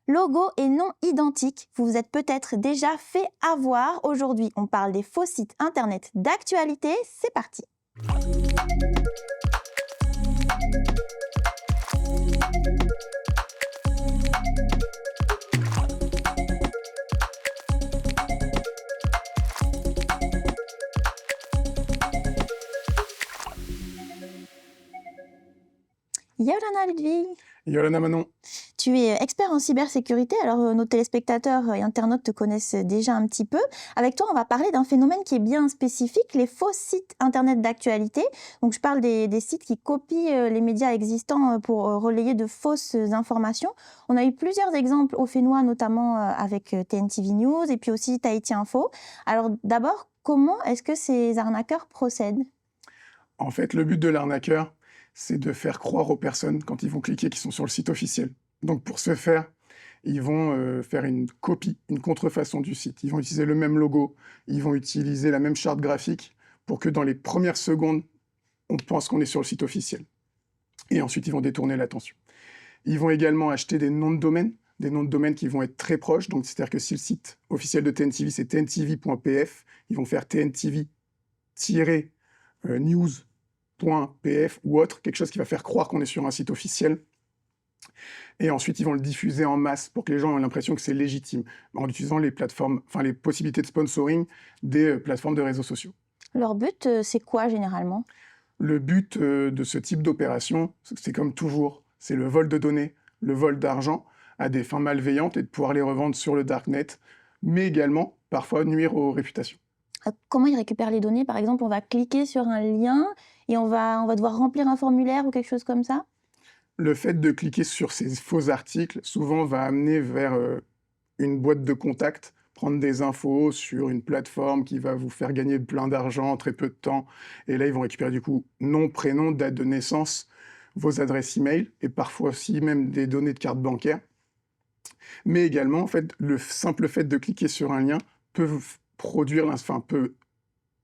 Logos et noms identiques, vous vous êtes peut-être déjà fait avoir. Aujourd'hui, on parle des faux sites internet d'actualité. C'est parti. Yolana Ludwig, Yolana Manon. tu es expert en cybersécurité, alors nos téléspectateurs et internautes te connaissent déjà un petit peu. Avec toi, on va parler d'un phénomène qui est bien spécifique, les faux sites internet d'actualité. Donc je parle des sites qui copient les médias existants pour relayer de fausses informations. On a eu plusieurs exemples au Fénois, notamment avec TNTV News et puis aussi Tahiti Info. Alors d'abord, comment est-ce que ces arnaqueurs procèdent ? En fait, le but de l'arnaqueur, c'est de faire croire aux personnes, quand ils vont cliquer, qu'ils sont sur le site officiel. Donc pour ce faire, ils vont faire une copie, une contrefaçon du site. Ils vont utiliser le même logo, ils vont utiliser la même charte graphique pour que dans les premières secondes, on pense qu'on est sur le site officiel. Et ensuite, ils vont détourner l'attention. Ils vont également acheter des noms de domaine qui vont être très proches. Donc c'est-à-dire que si le site officiel de TNTV, c'est tntv.pf, ils vont faire tntv-news.pf ou autre, quelque chose qui va faire croire qu'on est sur un site officiel. Et ensuite, ils vont le diffuser en masse pour que les gens aient l'impression que c'est légitime, en utilisant les plateformes, enfin les possibilités de sponsoring des plateformes de réseaux sociaux. Leur but, c'est quoi généralement ? Le but de ce type d'opération, c'est comme toujours, c'est le vol de données, le vol d'argent à des fins malveillantes et de pouvoir les revendre sur le darknet, mais également parfois nuire aux réputations. Comment ils récupèrent les données? Par exemple, on va cliquer sur un lien et on va devoir remplir un formulaire ou quelque chose comme ça? Le fait de cliquer sur ces faux articles, souvent, va amener vers une boîte de contact, prendre des infos sur une plateforme qui va vous faire gagner plein d'argent en très peu de temps. Et là, ils vont récupérer du coup nom, prénom, date de naissance, vos adresses email et parfois aussi même des données de carte bancaire. Mais également, en fait, le simple fait de cliquer sur un lien peut vous produire, enfin, peut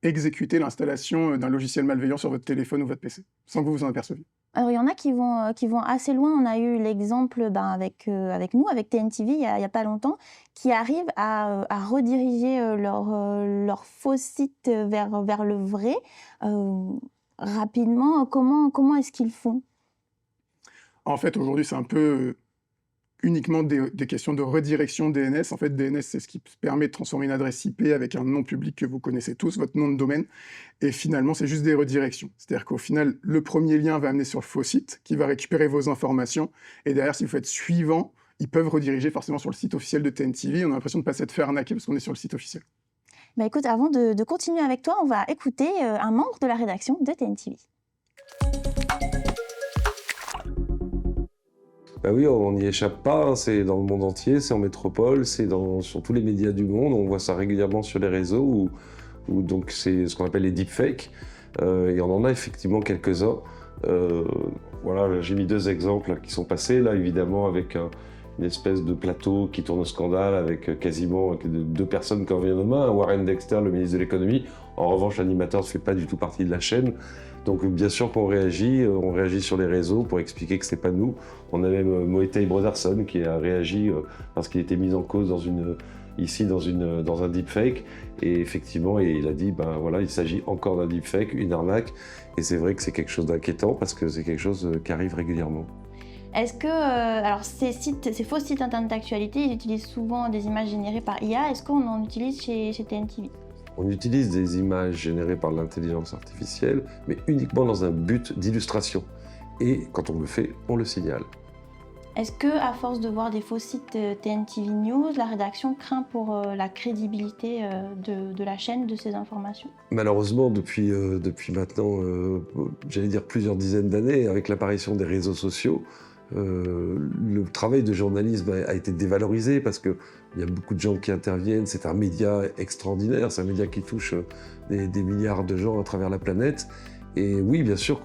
exécuter l'installation d'un logiciel malveillant sur votre téléphone ou votre PC, sans que vous vous en aperceviez. Alors, il y en a qui vont assez loin. On a eu l'exemple avec nous, avec TNTV, il y a pas longtemps, qui arrivent à rediriger leur faux site vers le vrai. Rapidement, comment est-ce qu'ils font? En fait, aujourd'hui, c'est un peu uniquement des questions de redirection DNS. En fait, DNS, c'est ce qui permet de transformer une adresse IP avec un nom public que vous connaissez tous, votre nom de domaine. Et finalement, c'est juste des redirections. C'est-à-dire qu'au final, le premier lien va amener sur le faux site, qui va récupérer vos informations. Et derrière, si vous faites suivant, ils peuvent rediriger forcément sur le site officiel de TNTV. On a l'impression de ne pas s'être fait arnaquer parce qu'on est sur le site officiel. Bah écoute, avant de continuer avec toi, on va écouter un membre de la rédaction de TNTV. Bah oui, on n'y échappe pas, hein, c'est dans le monde entier, c'est en métropole, sur tous les médias du monde, on voit ça régulièrement sur les réseaux, où donc c'est ce qu'on appelle les deepfakes, et on en a effectivement quelques-uns. Voilà, j'ai mis deux exemples qui sont passés, là évidemment avec une espèce de plateau qui tourne au scandale, avec quasiment deux personnes qui en viennent aux mains, Warren Dexter, le ministre de l'économie. En revanche, l'animateur ne fait pas du tout partie de la chaîne. Donc bien sûr qu'on réagit, on réagit sur les réseaux pour expliquer que c'est pas nous. On a même Moetei Brotherson qui a réagi parce qu'il était mis en cause dans un deepfake. Et effectivement, il a dit, ben voilà, il s'agit encore d'un deepfake, une arnaque. Et c'est vrai que c'est quelque chose d'inquiétant parce que c'est quelque chose qui arrive régulièrement. Est-ce que, alors ces faux sites internet d'actualité, ils utilisent souvent des images générées par IA. Est-ce qu'on en utilise chez TNTV? On utilise des images générées par l'intelligence artificielle, mais uniquement dans un but d'illustration. Et quand on le fait, on le signale. Est-ce que, à force de voir des faux sites TNTV News, la rédaction craint pour la crédibilité de la chaîne, de ces informations? Malheureusement, depuis maintenant, j'allais dire plusieurs dizaines d'années, avec l'apparition des réseaux sociaux, le travail de journalisme a été dévalorisé parce qu'il y a beaucoup de gens qui interviennent. C'est un média extraordinaire, c'est un média qui touche des milliards de gens à travers la planète. Et oui, bien sûr,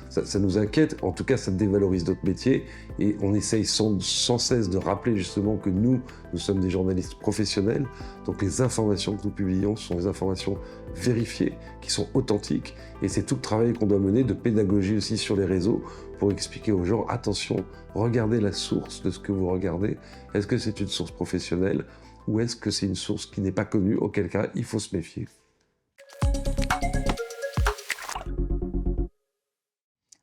ça nous inquiète, en tout cas ça dévalorise notre métier, et on essaye sans cesse de rappeler justement que nous sommes des journalistes professionnels, donc les informations que nous publions sont des informations vérifiées, qui sont authentiques, et c'est tout le travail qu'on doit mener de pédagogie aussi sur les réseaux, pour expliquer aux gens, attention, regardez la source de ce que vous regardez, est-ce que c'est une source professionnelle, ou est-ce que c'est une source qui n'est pas connue, auquel cas il faut se méfier.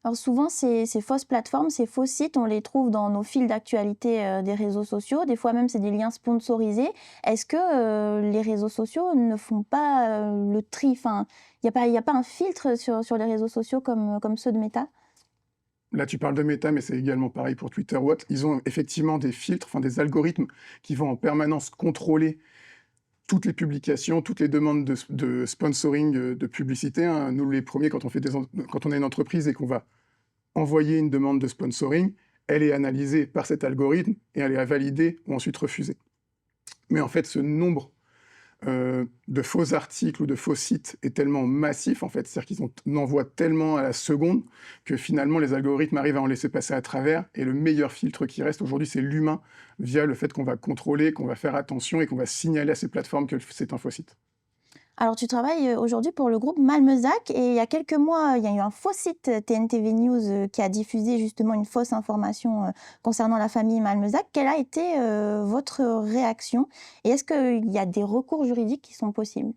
Alors souvent, ces fausses plateformes, ces faux sites, on les trouve dans nos fils d'actualité des réseaux sociaux. Des fois même, c'est des liens sponsorisés. Est-ce que les réseaux sociaux ne font pas le tri? Enfin, il n'y a pas un filtre sur les réseaux sociaux comme ceux de Meta? Là, tu parles de Meta, mais c'est également pareil pour Twitter ou autre. Ils ont effectivement des filtres, enfin des algorithmes qui vont en permanence contrôler toutes les publications, toutes les demandes de sponsoring, de publicité, hein. Nous, les premiers, quand on a une entreprise et qu'on va envoyer une demande de sponsoring, elle est analysée par cet algorithme et elle est validée ou ensuite refusée. Mais en fait, ce nombre de faux articles ou de faux sites est tellement massif, en fait, c'est-à-dire qu'ils en envoient tellement à la seconde que finalement les algorithmes arrivent à en laisser passer à travers, et le meilleur filtre qui reste aujourd'hui, c'est l'humain, via le fait qu'on va contrôler, qu'on va faire attention et qu'on va signaler à ces plateformes que c'est un faux site. Alors, tu travailles aujourd'hui pour le groupe Malmezac, et il y a quelques mois, il y a eu un faux site TNTV News qui a diffusé justement une fausse information concernant la famille Malmezac. Quelle a été votre réaction, et est-ce qu'il y a des recours juridiques qui sont possibles?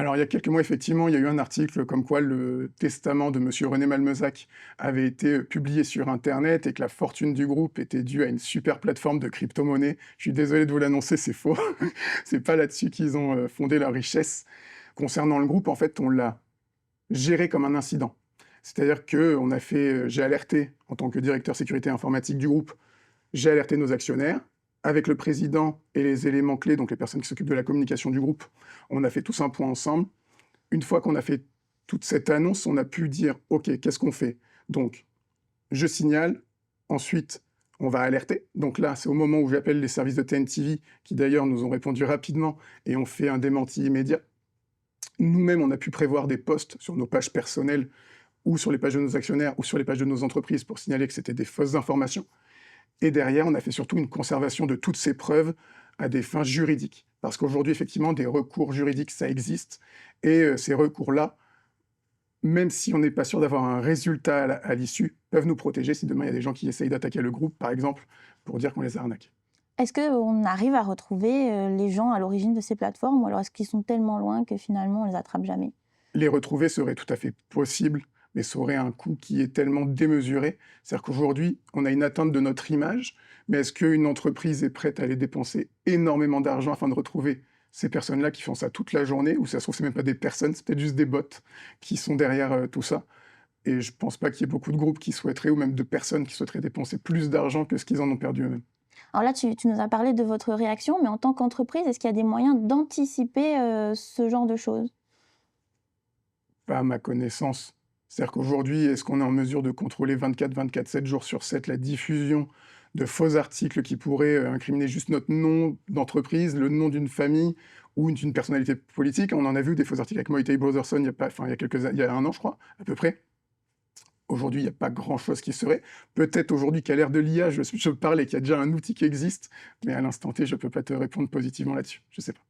Alors, il y a quelques mois, effectivement, il y a eu un article comme quoi le testament de monsieur René Malmezac avait été publié sur Internet et que la fortune du groupe était due à une super plateforme de crypto-monnaie. Je suis désolé de vous l'annoncer, c'est faux. C'est pas là-dessus qu'ils ont fondé leur richesse. Concernant le groupe, en fait, on l'a géré comme un incident. C'est-à-dire que j'ai alerté, en tant que directeur sécurité informatique du groupe, j'ai alerté nos actionnaires. Avec le président et les éléments clés, donc les personnes qui s'occupent de la communication du groupe, on a fait tous un point ensemble. Une fois qu'on a fait toute cette annonce, on a pu dire « Ok, qu'est-ce qu'on fait ?» Donc, je signale, ensuite, on va alerter. Donc là, c'est au moment où j'appelle les services de TNTV, qui d'ailleurs nous ont répondu rapidement et ont fait un démenti immédiat. Nous-mêmes, on a pu prévoir des posts sur nos pages personnelles ou sur les pages de nos actionnaires ou sur les pages de nos entreprises pour signaler que c'était des fausses informations. Et derrière, on a fait surtout une conservation de toutes ces preuves à des fins juridiques. Parce qu'aujourd'hui, effectivement, des recours juridiques, ça existe. Et ces recours-là, même si on n'est pas sûr d'avoir un résultat à l'issue, peuvent nous protéger si demain il y a des gens qui essayent d'attaquer le groupe, par exemple, pour dire qu'on les a arnaqués. Est-ce qu'on arrive à retrouver les gens à l'origine de ces plateformes, ou alors est-ce qu'ils sont tellement loin que finalement on les attrape jamais? Les retrouver serait tout à fait possible, mais ça aurait un coût qui est tellement démesuré. C'est-à-dire qu'aujourd'hui, on a une atteinte de notre image, mais est-ce qu'une entreprise est prête à aller dépenser énormément d'argent afin de retrouver ces personnes-là qui font ça toute la journée, ou ça se trouve, c'est même pas des personnes, c'est peut-être juste des bots qui sont derrière tout ça. Et je pense pas qu'il y ait beaucoup de groupes qui souhaiteraient, ou même de personnes qui souhaiteraient dépenser plus d'argent que ce qu'ils en ont perdu eux-mêmes. Alors là, tu nous as parlé de votre réaction, mais en tant qu'entreprise, est-ce qu'il y a des moyens d'anticiper ce genre de choses? Pas à ma connaissance. C'est-à-dire qu'aujourd'hui, est-ce qu'on est en mesure de contrôler 24, 7 jours sur 7 la diffusion de faux articles qui pourraient incriminer juste notre nom d'entreprise, le nom d'une famille ou d'une personnalité politique? On en a vu des faux articles avec Moïse Brotherson il y a un an, je crois, à peu près. Aujourd'hui, il n'y a pas grand-chose qui serait. Peut-être aujourd'hui qu'à l'ère de l'IA, je parle et qu'il y a déjà un outil qui existe, mais à l'instant T, je ne peux pas te répondre positivement là-dessus. Je ne sais pas.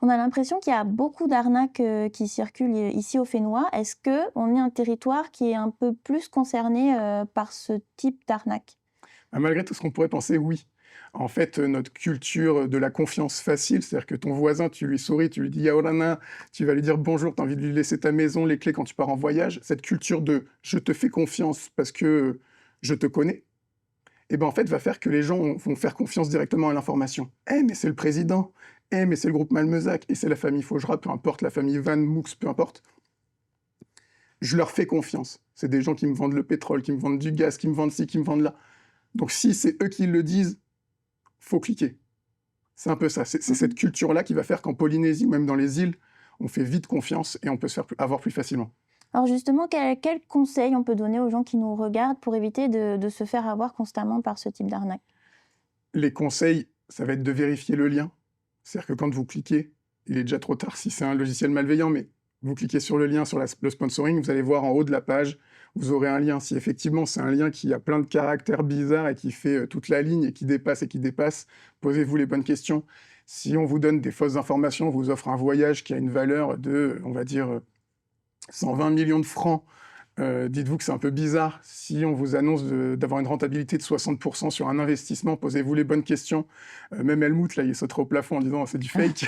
On a l'impression qu'il y a beaucoup d'arnaques qui circulent ici au Fénois. Est-ce qu'on est un territoire qui est un peu plus concerné par ce type d'arnaque? Malgré tout ce qu'on pourrait penser, oui. En fait, notre culture de la confiance facile, c'est-à-dire que ton voisin, tu lui souris, tu lui dis yaolana, tu vas lui dire bonjour, tu as envie de lui laisser ta maison, les clés quand tu pars en voyage, cette culture de je te fais confiance parce que je te connais, et ben en fait, va faire que les gens vont faire confiance directement à l'information. Eh, mais c'est le président, eh, mais c'est le groupe Malmezac, et c'est la famille Faugerat, peu importe, la famille Van Moux, peu importe. Je leur fais confiance. C'est des gens qui me vendent le pétrole, qui me vendent du gaz, qui me vendent ci, qui me vendent là. Donc si c'est eux qui le disent, faut cliquer. C'est un peu ça. C'est cette culture-là qui va faire qu'en Polynésie ou même dans les îles, on fait vite confiance et on peut se faire avoir plus facilement. Alors justement, quel conseil on peut donner aux gens qui nous regardent pour éviter de se faire avoir constamment par ce type d'arnaque? Les conseils, ça va être de vérifier le lien. C'est-à-dire que quand vous cliquez, il est déjà trop tard si c'est un logiciel malveillant, mais Vous cliquez sur le lien sur le sponsoring, vous allez voir en haut de la page, vous aurez un lien. Si effectivement c'est un lien qui a plein de caractères bizarres et qui fait toute la ligne et qui dépasse, posez-vous les bonnes questions. Si on vous donne des fausses informations, on vous offre un voyage qui a une valeur de, on va dire, 120 millions de francs, dites-vous que c'est un peu bizarre. Si on vous annonce d'avoir une rentabilité de 60% sur un investissement, posez-vous les bonnes questions. Même Helmut, là, il sauterait au plafond en disant « c'est du fake ».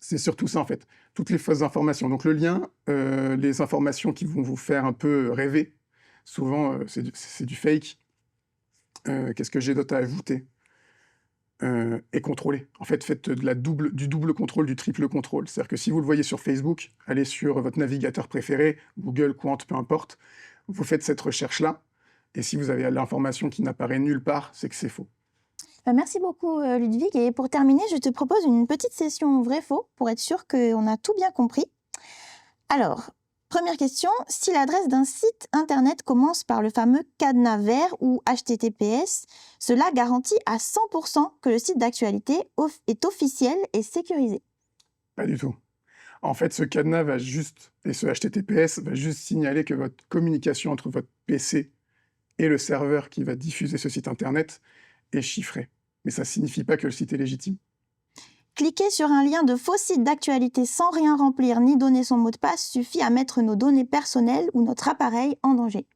C'est surtout ça, en fait. Toutes les fausses informations. Donc le lien, les informations qui vont vous faire un peu rêver, souvent, c'est du fake. Qu'est-ce que j'ai d'autre à ajouter ? Et contrôler. En fait, faites du double contrôle, du triple contrôle. C'est-à-dire que si vous le voyez sur Facebook, allez sur votre navigateur préféré, Google, Quant, peu importe, vous faites cette recherche-là, et si vous avez l'information qui n'apparaît nulle part, c'est que c'est faux. Merci beaucoup Ludwig. Et pour terminer, je te propose une petite session vrai-faux pour être sûr qu'on a tout bien compris. Alors, première question, si l'adresse d'un site internet commence par le fameux cadenas vert ou HTTPS, cela garantit à 100% que le site d'actualité est officiel et sécurisé. Pas du tout. En fait, ce cadenas et ce HTTPS va juste signaler que votre communication entre votre PC et le serveur qui va diffuser ce site internet est chiffré. Mais ça ne signifie pas que le site est légitime. Cliquer sur un lien de faux site d'actualité sans rien remplir ni donner son mot de passe suffit à mettre nos données personnelles ou notre appareil en danger.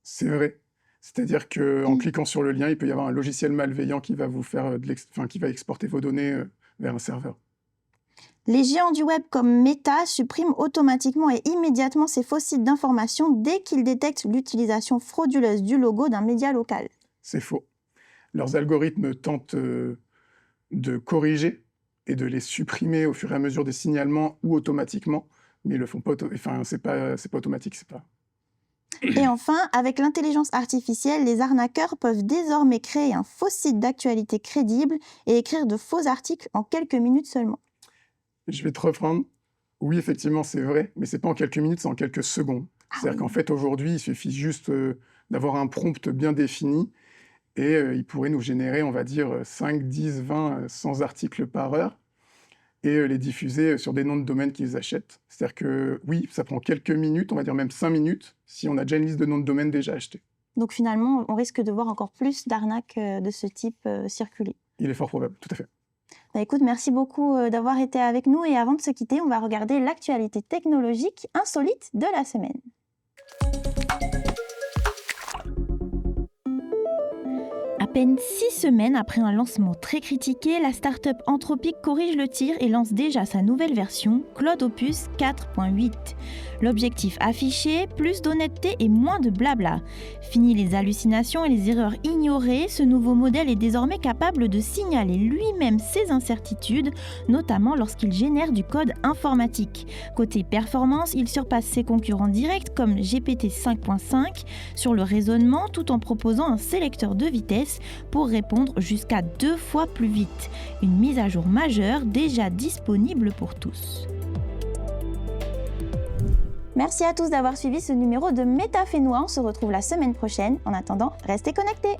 C'est vrai. C'est-à-dire qu'en cliquant sur le lien, il peut y avoir un logiciel malveillant qui va vous faire qui va exporter vos données vers un serveur. Les géants du web comme Meta suppriment automatiquement et immédiatement ces faux sites d'information dès qu'ils détectent l'utilisation frauduleuse du logo d'un média local. C'est faux. Leurs algorithmes tentent de corriger et de les supprimer au fur et à mesure des signalements ou automatiquement, mais ils le font pas. C'est pas automatique, c'est pas. Et enfin, avec l'intelligence artificielle, les arnaqueurs peuvent désormais créer un faux site d'actualité crédible et écrire de faux articles en quelques minutes seulement. Je vais te reprendre. Oui, effectivement, c'est vrai, mais c'est pas en quelques minutes, c'est en quelques secondes. C'est-à-dire qu'en fait, aujourd'hui, il suffit juste d'avoir un prompt bien défini et il pourrait nous générer, on va dire, 5, 10, 20, 100 articles par heure et les diffuser sur des noms de domaine qu'ils achètent. C'est-à-dire que oui, ça prend quelques minutes, on va dire même 5 minutes, si on a déjà une liste de noms de domaine déjà achetés. Donc finalement, on risque de voir encore plus d'arnaques de ce type circuler. Il est fort probable, tout à fait. Écoute, merci beaucoup d'avoir été avec nous et avant de se quitter, on va regarder l'actualité technologique insolite de la semaine. À peine 6 semaines après un lancement très critiqué, la start-up Anthropic corrige le tir et lance déjà sa nouvelle version, Claude Opus 4.8. L'objectif affiché, plus d'honnêteté et moins de blabla. Fini les hallucinations et les erreurs ignorées, ce nouveau modèle est désormais capable de signaler lui-même ses incertitudes, notamment lorsqu'il génère du code informatique. Côté performance, il surpasse ses concurrents directs comme GPT 5.5 sur le raisonnement tout en proposant un sélecteur de vitesse pour répondre jusqu'à 2 fois plus vite. Une mise à jour majeure déjà disponible pour tous. Merci à tous d'avoir suivi ce numéro de Métafénois. On se retrouve la semaine prochaine. En attendant, restez connectés.